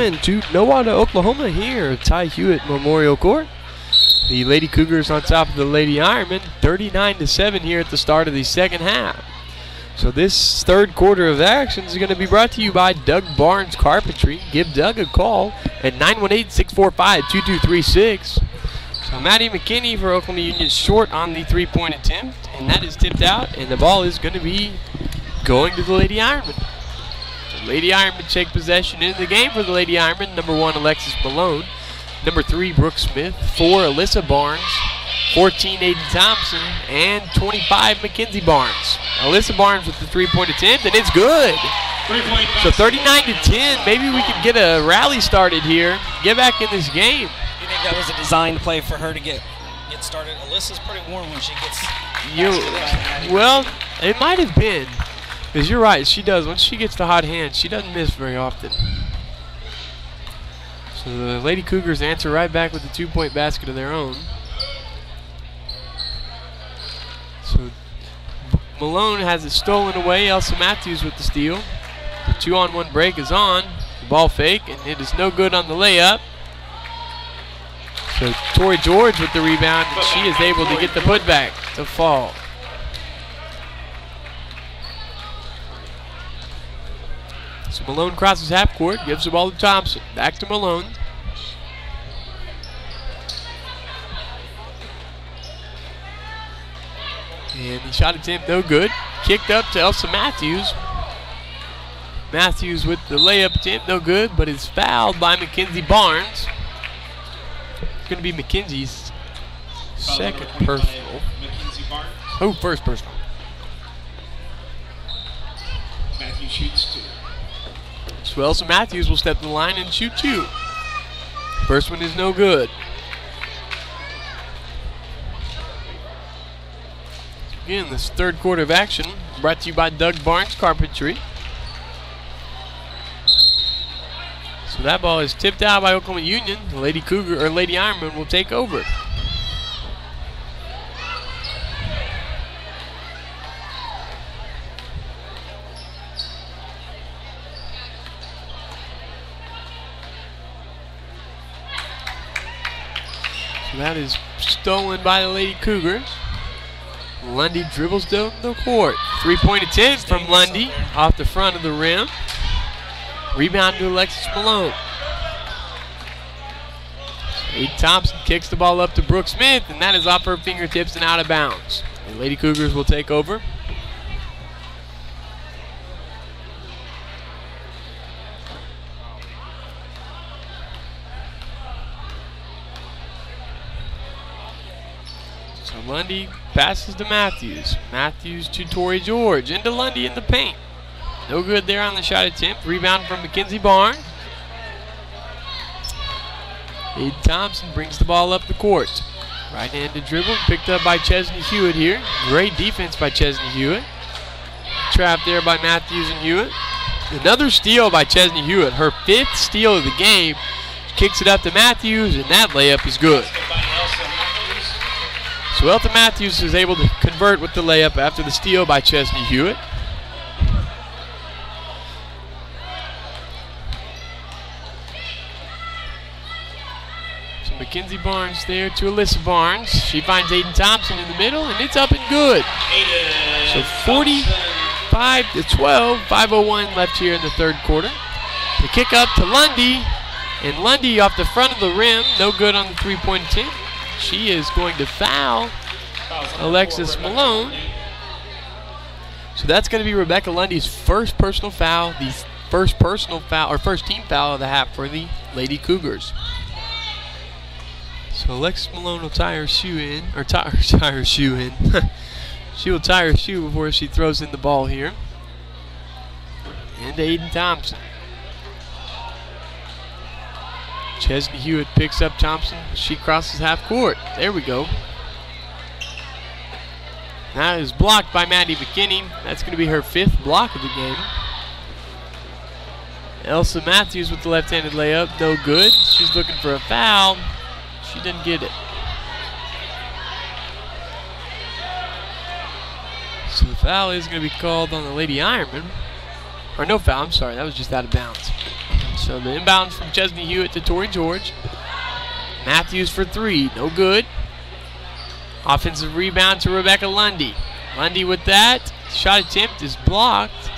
Welcome to Nowata, Oklahoma here at Ty Hewitt Memorial Court. The Lady Cougars on top of the Lady Ironmen, 39-7 here at the start of the second half. So this third quarter of action is going to be brought to you by Doug Barnes Carpentry. Give Doug a call at 918-645-2236. So Maddie McKinney for Oklahoma Union short on the three-point attempt, and that is tipped out, and the ball is going to be going to the Lady Ironmen. Lady Ironmen take possession in the game for the Lady Ironmen. Number 1, Alexis Malone. Number 3, Brooke Smith. 4, Alyssa Barnes. 14, Aiden Thompson. And 25, Mackenzie Barnes. Alyssa Barnes with the three-point attempt, and it's good. So 39-10. Maybe we can get a rally started here. Get back in this game. You think that was a designed play for her to get started? Alyssa's pretty warm when she gets well, it might have been. Because you're right, she does. Once she gets the hot hand, she doesn't miss very often. So the Lady Cougars answer right back with a two-point basket of their own. So Malone has it stolen away. Elsa Matthews with the steal. The 2-on-1 break is on. The ball fake, and it is no good on the layup. So Tori George with the rebound, and she is able to get the putback to fall. So Malone crosses half court, gives the ball to Thompson. Back to Malone. And the shot attempt no good. Kicked up to Elsa Matthews. Matthews with the layup attempt no good, but is fouled by Mackenzie Barnes. It's going to be Mackenzie's second personal. Oh, first personal. Matthews shoots 2. So Elsa Matthews will step to the line and shoot 2. First one is no good. Again, this third quarter of action brought to you by Doug Barnes Carpentry. So that ball is tipped out by Oklahoma Union. The Lady Ironmen will take over. So that is stolen by the Lady Cougars. Lundy dribbles down the court. Three-point attempt from Lundy off the front of the rim. Rebound to Alexis Malone. Aiden Thompson kicks the ball up to Brooke Smith, and that is off her fingertips and out of bounds. The Lady Cougars will take over. So Lundy passes to Matthews. Matthews to Tori George. Into Lundy in the paint. No good there on the shot attempt. Rebound from Mackenzie Barnes. Aiden Thompson brings the ball up the court. Right-handed dribble picked up by Chesney Hewitt here. Great defense by Chesney Hewitt. Trapped there by Matthews and Hewitt. Another steal by Chesney Hewitt. Her 5th steal of the game. Kicks it up to Matthews, and that layup is good. So Elsa Matthews is able to convert with the layup after the steal by Chesney Hewitt. So Mackenzie Barnes there to Alyssa Barnes. She finds Aiden Thompson in the middle, and it's up and good. So 45-12, 5:01 left here in the third quarter. The kick up to Lundy, and Lundy off the front of the rim, no good on the three-point attempt. She is going to foul Alexis Malone. So that's going to be Rebecca Lundy's first personal foul, the first team foul of the half for the Lady Cougars. So Alexis Malone will tie her shoe in, or tie her shoe in. She will tie her shoe before she throws in the ball here. And Aiden Thompson. Chesney Hewitt picks up Thompson. She crosses half court. There we go. That is blocked by Maddie McKinney. That's going to be her 5th block of the game. Elsa Matthews with the left-handed layup. No good. She's looking for a foul. She didn't get it. So the foul is going to be called on the Lady Ironmen. Or no foul, I'm sorry. That was just out of bounds. So the inbounds from Chesney Hewitt to Torrey George. Matthews for 3, no good. Offensive rebound to Rebecca Lundy. Lundy with that. Shot attempt is blocked.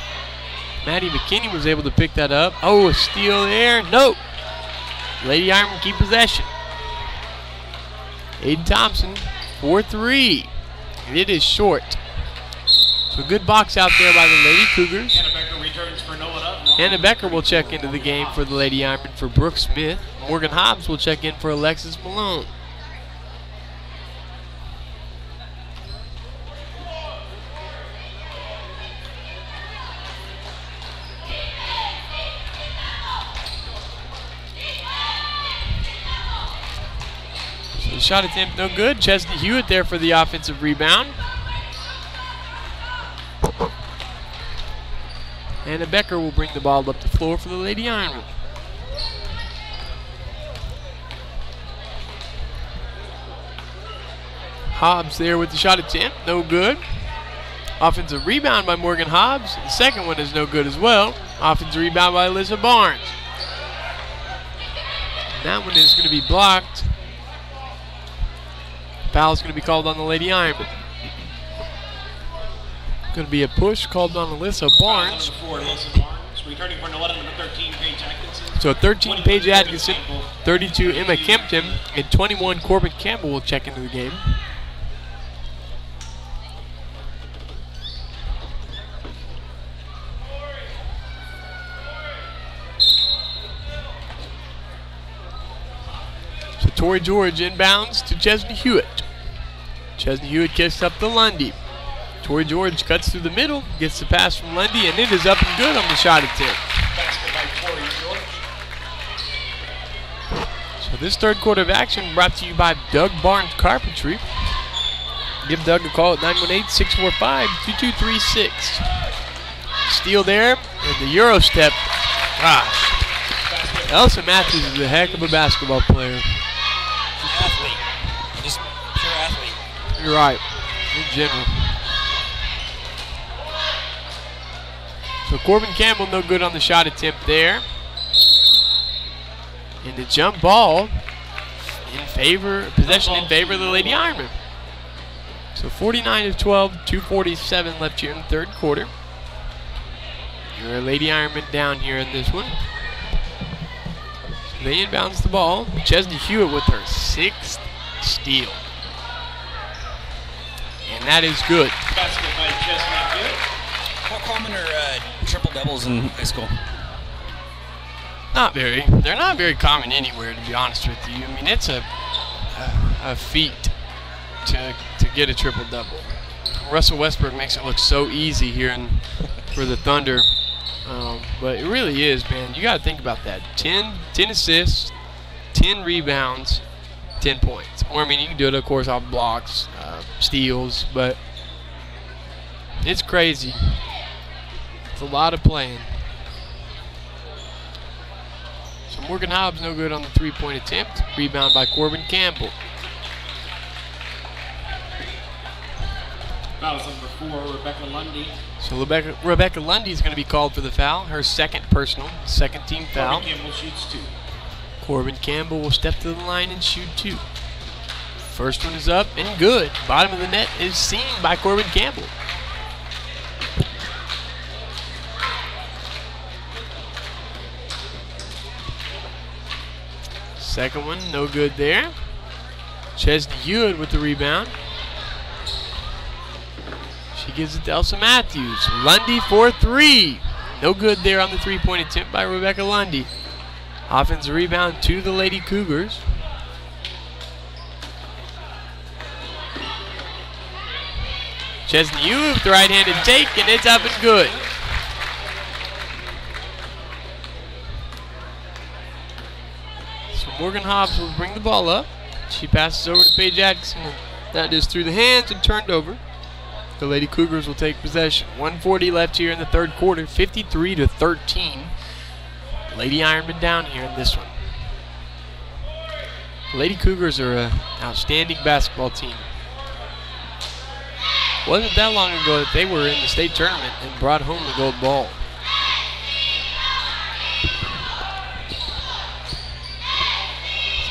Maddie McKinney was able to pick that up. Oh, a steal there. Nope. Lady Ironmen keep possession. Aiden Thompson for 3. And it is short. So good box out there by the Lady Cougars. Hannah Becker returns for Nowata. Hannah Becker will check into the game for the Lady Ironmen for Brooke Smith. Morgan Hobbs will check in for Alexis Malone. So the shot attempt no good. Chesney Hewitt there for the offensive rebound. Hannah Becker will bring the ball up the floor for the Lady Ironmen. Hobbs there with the shot attempt, no good. Offensive rebound by Morgan Hobbs. The second one is no good as well. Offensive rebound by Alyssa Barnes. And that one is going to be blocked. Foul is going to be called on the Lady Ironmen. Going to be a push called on Alyssa Barnes. Returning for Nowata, number 13, Paige Atkinson. So 13, Paige Atkinson, 32, Emma Kempton, and 21, Corbin Campbell will check into the game. So Torrey George inbounds to Chesney Hewitt. Chesney Hewitt kicks up to Lundy. Torrey George cuts through the middle, gets the pass from Lundy, and it is up and good on the shot attempt. Basket by Torrey George. So this third quarter of action brought to you by Doug Barnes Carpentry. Give Doug a call at 918-645-2236. Steal there, and the Euro step. Gosh. Elsa Matthews is a heck of a basketball player. Athlete. Just pure athlete. You're right, in general. So Corbin Campbell no good on the shot attempt there. And the jump ball in favor, possession in favor of the Lady Ironmen. So 49 of 12, 2:47 left here in the third quarter. You're a Lady Ironman down here in this one. So they inbounds the ball. Chesney Hewitt with her 6th steal. And that is good. Basket by Chesney Hewitt. How common are triple doubles in high school? Not very. They're not very common anywhere, to be honest with you. I mean, it's a feat to get a triple double. Russell Westbrook makes it look so easy here for the Thunder, but it really is, man. You got to think about that. 10 assists, 10 rebounds, 10 points. Or I mean, you can do it, of course, off blocks, steals, but it's crazy. It's a lot of playing. So Morgan Hobbs no good on the three-point attempt. Rebound by Corbin Campbell. Foul's number 4, Rebecca Lundy. So Rebecca Lundy is going to be called for the foul. Her second personal, second team foul. Corbin Campbell shoots 2. Corbin Campbell will step to the line and shoot 2. First one is up and good. Bottom of the net is seen by Corbin Campbell. Second one, no good there. Chesney Hewitt with the rebound. She gives it to Elsa Matthews. Lundy for 3. No good there on the three-point attempt by Rebecca Lundy. Offensive rebound to the Lady Cougars. Chesney Hewitt with the right-handed take, and it's up and good. So Morgan Hobbs will bring the ball up. She passes over to Paige Atkinson. That is through the hands and turned over. The Lady Cougars will take possession. 1:40 left here in the third quarter, 53-13. Lady Ironmen down here in this one. The Lady Cougars are an outstanding basketball team. Wasn't that long ago that they were in the state tournament and brought home the gold ball.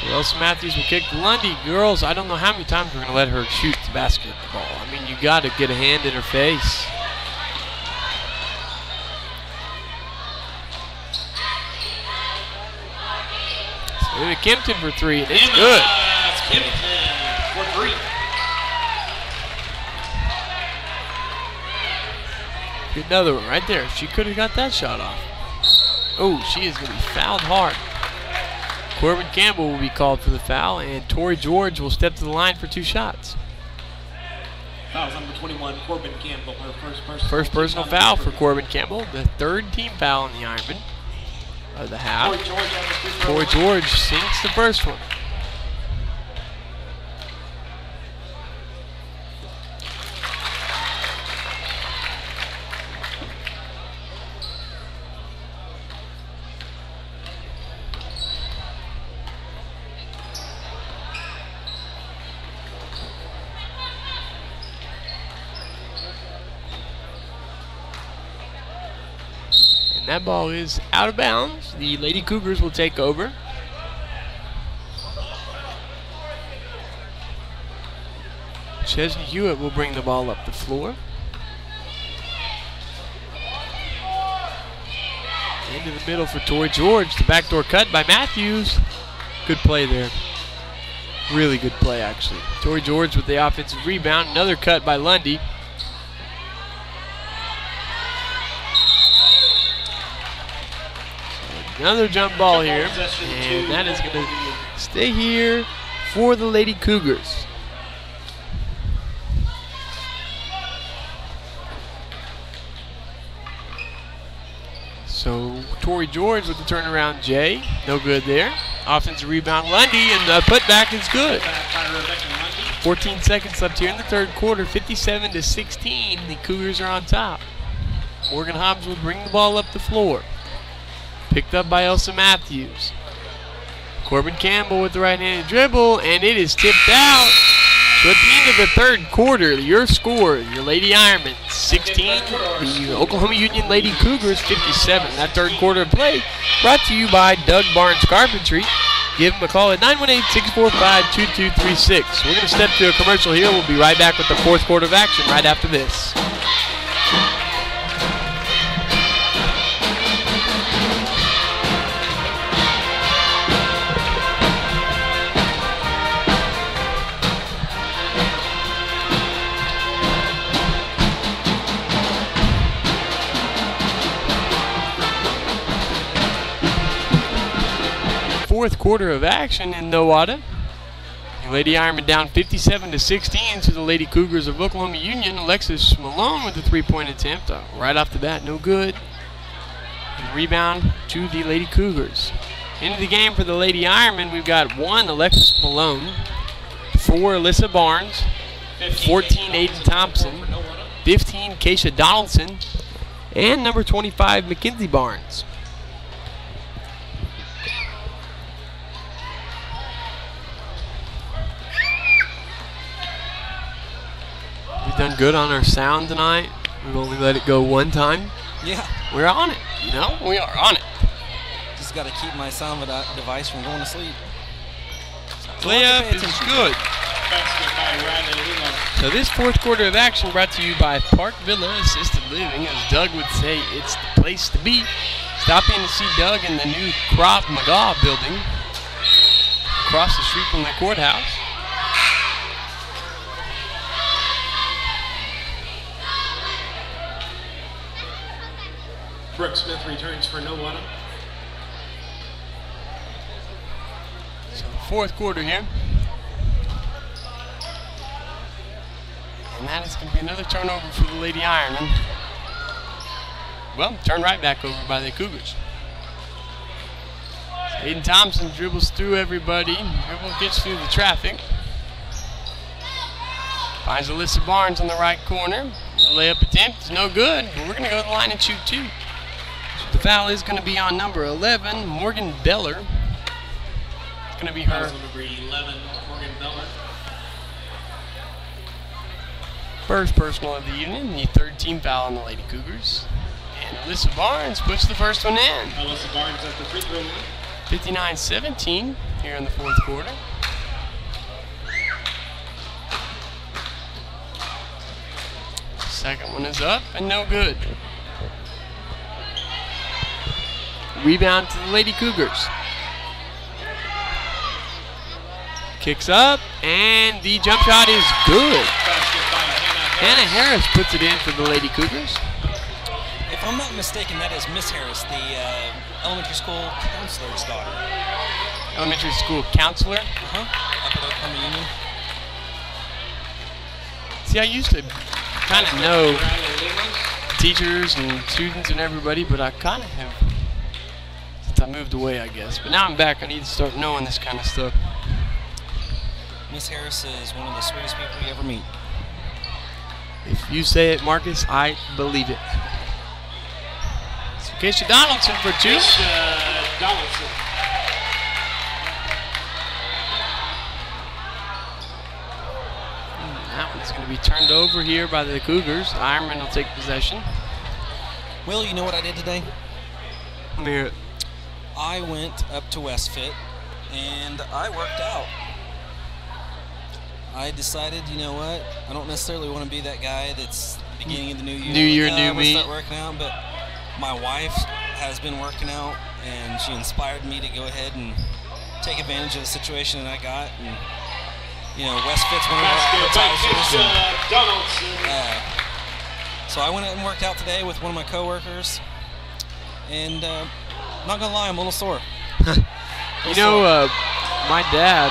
So Elsa Matthews will kick to Lundy. Girls, I don't know how many times we're going to let her shoot the basketball. I mean, you got to get a hand in her face. So Kempton for three, and it's good. Kempton for three. Get another one right there. She could have got that shot off. Oh, she is going to be fouled hard. Corbin Campbell will be called for the foul, and Tori George will step to the line for 2 shots. Foul's number 21, Corbin Campbell, her first personal foul for Corbin Campbell, the 3rd team foul in the Ironmen of the half. Tori George sinks the first one. And that ball is out of bounds. The Lady Cougars will take over. Chesney Hewitt will bring the ball up the floor. Into the middle for Tori George. The backdoor cut by Matthews. Good play there. Really good play, actually. Tori George with the offensive rebound. Another cut by Lundy. Another jump ball here, and that is going to stay here for the Lady Cougars. So Tori George with the turnaround J, no good there. Offensive rebound Lundy, and the putback is good. 14 seconds left here in the 3rd quarter, 57-16. The Cougars are on top. Morgan Hobbs will bring the ball up the floor. Picked up by Elsa Matthews. Corbin Campbell with the right-handed dribble, and it is tipped out. So at the end of the 3rd quarter, your score, your Lady Ironmen 16, the Oklahoma Union Lady Cougars 57. That 3rd quarter of play brought to you by Doug Barnes Carpentry. Give them a call at 918-645-2236. We're going to step to a commercial here. We'll be right back with the 4th quarter of action right after this. Fourth quarter of action in Nowata. Lady Ironmen down 57-16 to the Lady Cougars of Oklahoma Union. Alexis Malone with the 3-point attempt. Right off the bat, no good. And rebound to the Lady Cougars. Into the game for the Lady Ironmen, we've got 1 Alexis Malone, 4 Alyssa Barnes, 14 Aiden Thompson, 15 Keisha Donaldson, and number 25 Mackenzie Barnes. We've done good on our sound tonight. We've only let it go 1 time. Yeah. We're on it, you know? We are on it. Just got to keep my sound device from going to sleep. Layup is good. So this 4th quarter of action brought to you by Park Villa Assisted Living. As Doug would say, it's the place to be. Stop in to see Doug in the new Krav Maga building across the street from the courthouse. Brooke Smith returns for Nowata. So the 4th quarter here. And that is going to be another turnover for the Lady Ironmen. Well, turn right back over by the Cougars. Aiden Thompson dribbles through everybody. Dribble gets through the traffic. Finds Alyssa Barnes on the right corner. The layup attempt is no good, but we're going to go to the line and shoot 2. The foul is going to be on number 11, Morgan Beller. It's going to be her Number 11, Morgan Beller. first personal of the evening, the 3rd team foul on the Lady Cougars. And Alyssa Barnes puts the first one in. Alyssa Barnes at the free throw line. 59-17. here in the fourth quarter. Second one is up and no good. Rebound to the Lady Cougars. Kicks up, and the jump shot is good. Hannah Harris puts it in for the Lady Cougars. If I'm not mistaken, that is Miss Harris, the elementary school counselor's daughter. Elementary school counselor? Up at Oklahoma Union. See, I used to kind of know teachers and students and everybody, but I kind of have, since I moved away, I guess. But now I'm back, I need to start knowing this kind of stuff. Miss Harris is one of the sweetest people you ever meet. If you say it, Marcus, I believe it. So Keisha Donaldson for two. Donaldson. That one's going to be turned over here by the Cougars. Ironmen will take possession. Will, you know what I did today? Let me hear it. I went up to Westfit and I worked out. I decided, you know what? I don't necessarily want to be that guy that's beginning of the new year. New year, I'm new gonna me. start working out, but my wife has been working out, and she inspired me to go ahead and take advantage of the situation that I got. And you know, Westfit's one of our advertisers. So I went out and worked out today with one of my coworkers, and not gonna lie, I'm a little sore. You know, my dad,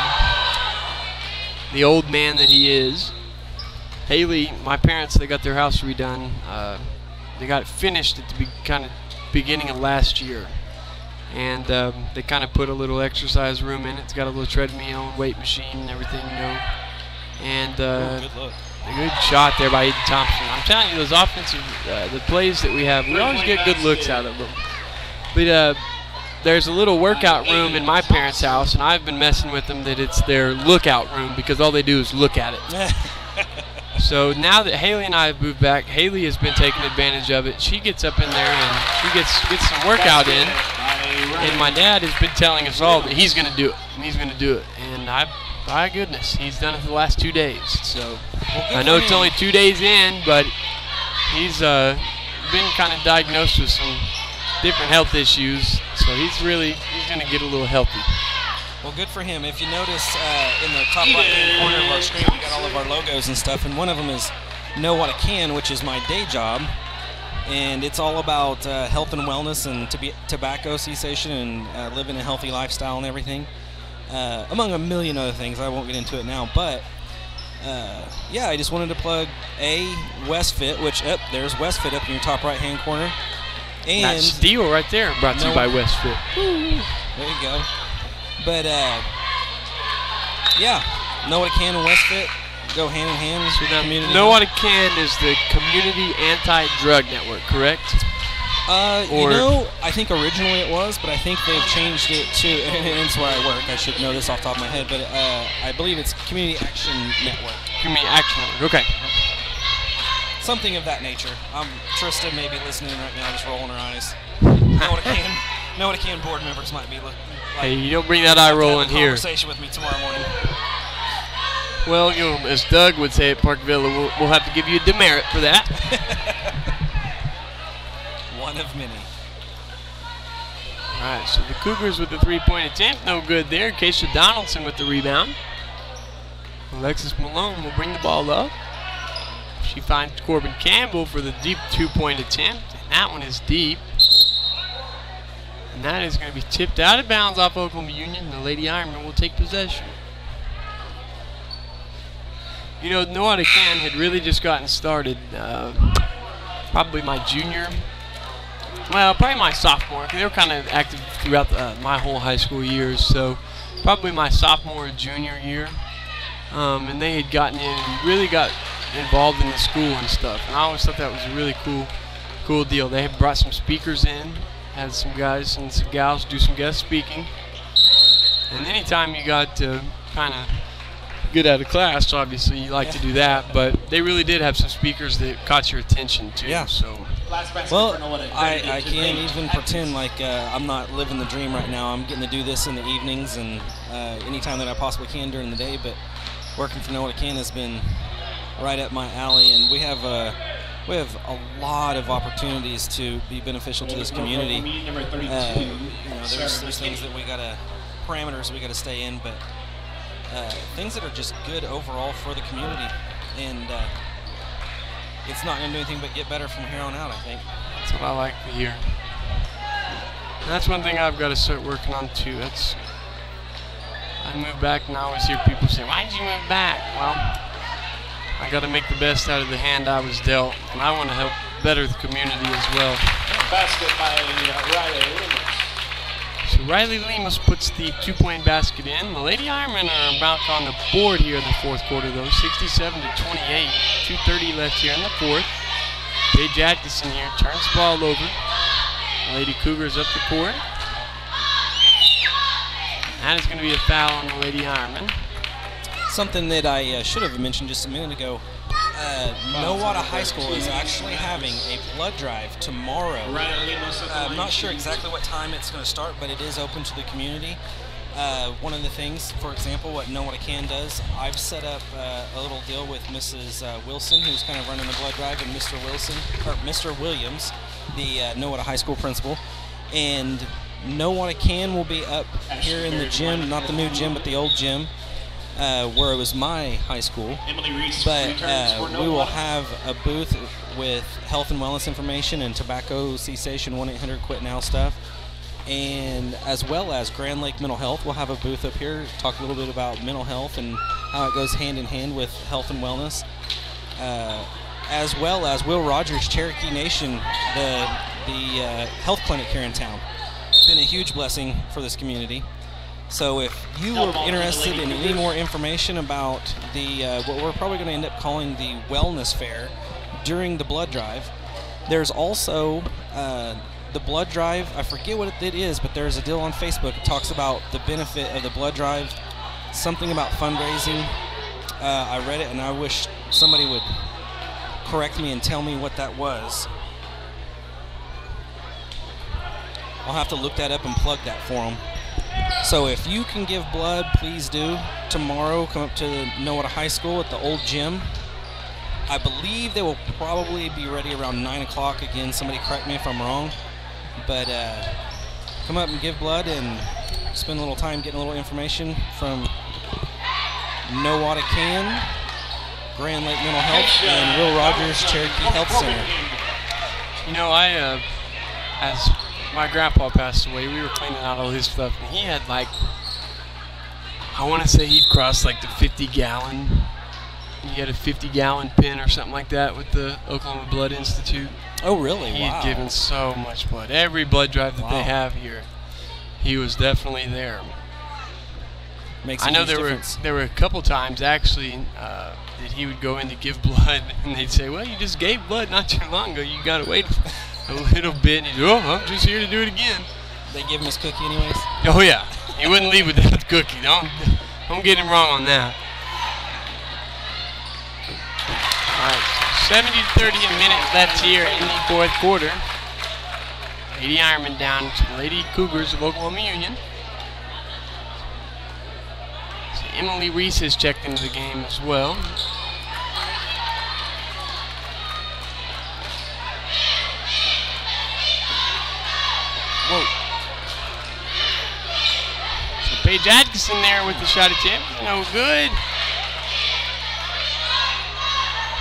the old man that he is, Haley, my parents, they got their house redone. They got it finished at the kind of beginning of last year. And they kind of put a little exercise room in it. It's got a little treadmill, weight machine, and everything, you know. And Good look. a good shot there by Eden Thompson. I'm telling you, those offensive, the plays that we have, we always get good looks out of them. But there's a little workout room in my parents' house, and I've been messing with them that it's their lookout room because all they do is look at it. So now that Haley and I have moved back, Haley has been taking advantage of it. She gets up in there and she gets some workout in. And my dad has been telling us all that he's going to do it. And he's going to do it. And by goodness, he's done it for the last 2 days. So I know it's only 2 days in, but he's been kind of diagnosed with some different health issues. So he's going to get a little healthy. Well, good for him. If you notice in the top right-hand corner of our screen, we got all of our logos and stuff, and one of them is Nowata Can, which is my day job, and it's all about health and wellness and tobacco cessation and living a healthy lifestyle and everything, among a million other things. I won't get into it now, but yeah, I just wanted to plug Westfit, which there's Westfit up in your top right-hand corner, and that steal right there brought to you by Westfit. There you go. But, yeah, Nowata Can and Westfit go hand in hand with the community. Nowata Can is the Community Anti-Drug Network, correct? You know, I think originally it was, but I think they've changed it to, and it's where I work. I should know this off the top of my head, but I believe it's Community Action Network. Community Action Network, okay. Something of that nature. Trista may be listening right now, just rolling her eyes. Nowata Can board members might be looking. Hey, you don't bring that eye roll in here. Conversation with me tomorrow morning. Well, you know, as Doug would say at Parkville, we'll have to give you a demerit for that. One of many. All right, so the Cougars with the three-point attempt, no good there. Keisha Donaldson with the rebound. Alexis Malone will bring the ball up. She finds Corbin Campbell for the deep two-point attempt, and that one is deep. And that is going to be tipped out of bounds off Oklahoma Union. The Lady Ironmen will take possession. You know, Nowata Can had really just gotten started. Probably my junior. Well, probably my sophomore. They were kind of active throughout my whole high school years. So probably my sophomore or junior year. And they had gotten in and really got involved in the school and stuff. And I always thought that was a really cool deal. They had brought some speakers in. Had some guys and some gals do some guest speaking. And anytime you got to kind of get out of class, obviously you like to do that. But they really did have some speakers that caught your attention too. Yeah. So last basket Well, for Nowata. I can't even pretend like I'm not living the dream right now. I'm getting to do this in the evenings and anytime that I possibly can during the day, but working for Nowata has been right up my alley, and we have a lot of opportunities to be beneficial to this community. Number 32. There's things that parameters we got to stay in, but things that are just good overall for the community, and it's not going to do anything but get better from here on out, I think. That's what I like to hear. And that's one thing I've got to start working on too. I moved back and I always hear people say, "Why did you move back?" Well, I got to make the best out of the hand I was dealt, and I want to help better the community as well. Basket by Riley Loomis. So Riley Lemus puts the 2-point basket in. The Lady Ironmen are about on the board here in the fourth quarter, though, 67-28. 2:30 left here in the fourth. Paige Atkinson here turns the ball over. The Lady Cougars up the court. That is going to be a foul on the Lady Ironmen. Something that I should have mentioned just a minute ago. Nowata High School is actually having a blood drive tomorrow. I'm not sure exactly what time it's going to start, but it is open to the community. One of the things, for example, what Nowata does, I've set up a little deal with Mrs. Wilson, who's kind of running the blood drive, and Mr. Williams, the Nowata High School principal. And Nowata will be up here in the gym, not the new gym, but the old gym, where it was my high school. But we will have a booth with health and wellness information and tobacco cessation 1-800-QUIT-NOW stuff. And as well as Grand Lake Mental Health, we'll have a booth up here, talk a little bit about mental health and how it goes hand in hand with health and wellness. As well as Will Rogers, Cherokee Nation, the health clinic here in town. Been a huge blessing for this community. So if you are interested in any more information about the what we're probably going to end up calling the wellness fair during the blood drive, there's also the blood drive. I forget what it is, but there's a deal on Facebook that talks about the benefit of the blood drive, something about fundraising. I read it and I wish somebody would correct me and tell me what that was. I'll have to look that up and plug that for them. So if you can give blood, please do. Tomorrow, come up to Nowata High School at the old gym. I believe they will probably be ready around 9 o'clock. Again, somebody correct me if I'm wrong. But come up and give blood and spend a little time getting a little information from Nowata Grand Lake Mental Health, and Will Rogers Cherokee Health Center. You know, as my grandpa passed away, we were cleaning out all his stuff, and he had I want to say he'd crossed the 50-gallon. He had a 50-gallon pen or something like that with the Oklahoma Blood Institute. Oh, really? He'd Wow. given so much blood. Every blood drive that they have here, he was definitely there. Makes I know there were a couple times actually that he would go in to give blood, and they'd say, "Well, you just gave blood not too long ago. You got to wait a little bit." And he'd go, "Oh, I'm just here to do it again." They give him his cookie anyways? Oh yeah, he wouldn't leave without the cookie. Don't get him wrong on that. All right, 70-30, a minute left here in the fourth quarter. Lady Ironmen down to the Lady Cougars of Oklahoma Union. So Emily Reese has checked into the game as well. Whoa. So Paige Atkinson there with the shot attempt. No good.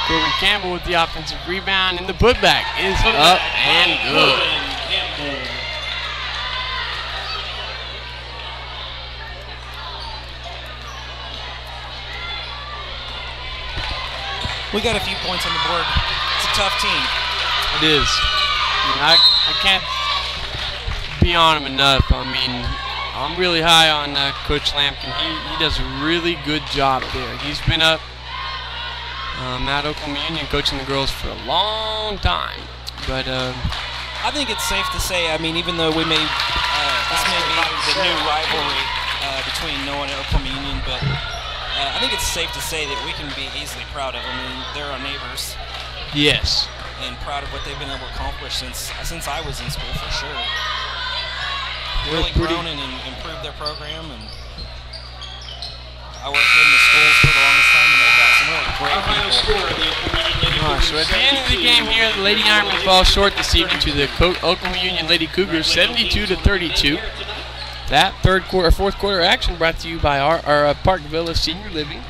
Corbin Campbell with the offensive rebound, and the putback is up and good. We got a few points on the board. It's a tough team. It is. I can't be on him enough. I mean, I'm really high on Coach Lampkin. He does a really good job there. He's been up at Oklahoma Union coaching the girls for a long time. But I think it's safe to say, I mean, even though this may be the new rivalry between Nowata and Oklahoma Union, but I think it's safe to say that we can be easily proud of them. I mean, they're our neighbors. yes. and proud of what they've been able to accomplish since I was in school, for sure. Really grown and improved their program, and I worked in the schools for the longest time, and they've got some really great people. So at the end of the game here, the Lady Ironmen fall short this evening to the Oklahoma Union Lady Cougars, 72-32. That fourth quarter action brought to you by our Park Villa Senior Living.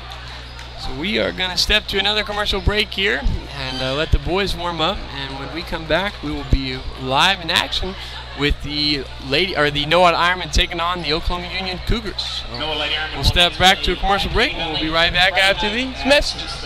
So we are going to step to another commercial break here and let the boys warm up. And when we come back, we will be live in action with the Nowata Ironmen taking on the Oklahoma Union Cougars. So we'll step back to a commercial break, and we'll be right back after these messages.